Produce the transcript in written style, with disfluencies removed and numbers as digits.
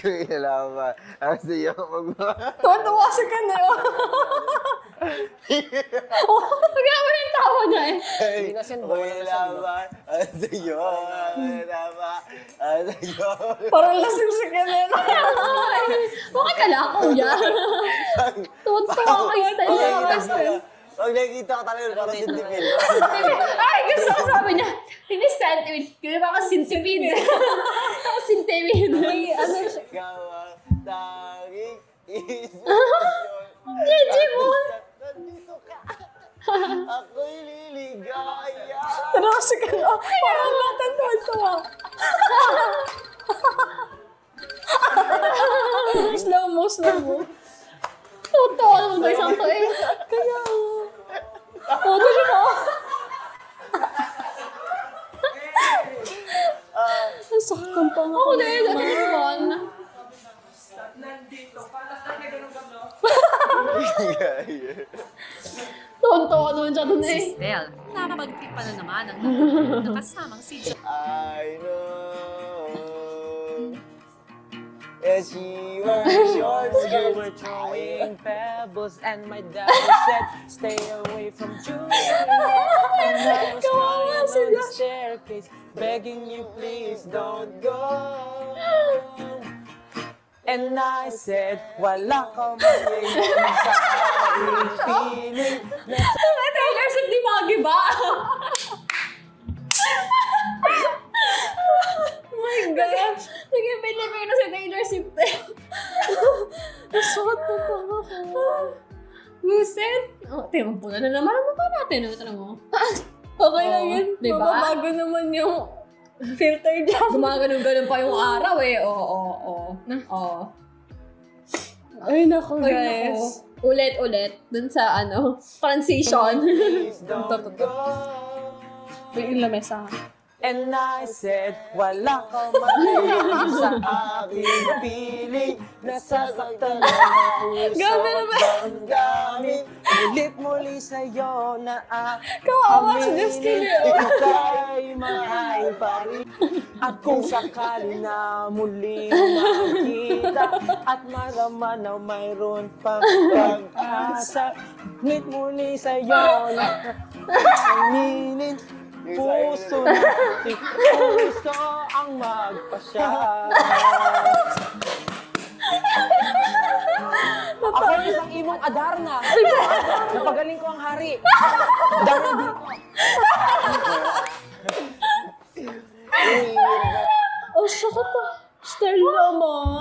Kailangan ang siyo Tuwa-tuwa si ka na yun. Grabe yung tawa niya eh. Hindi na siya Kailangan ang siyo. Ang siyo. Parang lasing si ka na yun. Bakit ka lang ako yan? Tuwa-tuwa kayo tayo. Pag nakikita ko talaga parang sintipid. Ay, gusto ko sabi niya, hindi centipede. Kaya baka sintipede. Ako sintipede. Ano siya? Ikaw ang tanging isip. Gigi mo. Nandito ka. Ako'y liligaya. Pero kasi ka na, parang natin tuwa-tuwa. Slow mo, slow mo. Tuwa naman tayo isang to eh. Kaya, tuloy mo. Ang saktan pa nga. Ako dahil natin Nandito, paano na kayo ganun gablo? Tuwa naman siya dun eh. Stel, napagtipa na naman ang nakasamang si John. I know. As you were short, You were throwing pebbles and my dad said, stay away from Julia. And I was crying on the staircase, begging you please don't go. And I said, wala ka mangyayari sa aking piling. Taylor Swift di magiba. Oh my gosh. Naging Pilipino si Taylor Swift eh. Masakot na pa ako. Buset. Oh, tingnan po na naman ang mukha natin. Ito na mo. Okay lang yun. Diba? Mababago naman yung filter dyan. Gumagano'n-ganon pa yung araw eh. Oo. Ay, naku Ay, guys. naku. Ulit-ulit. Dun sa transition. please don't go. May yung lamesa. And I said, wala ka mangyayari sa aking piling. Nasasaktan na ang puso Gabi naman. damdamin. Ulit-muli sa'yo na Kawawa si Justin eh. ika'y mahal pa rin. At kung sakali na muli makita at marama na mayroon pang pag-asa, ulit muli sa'yo na aminin. Puso natin, puso ang magpasya. Ako yung isang imong Adarna. Napagaling ko ang hari. Adarna dito. Oh, sakot ah. Style naman.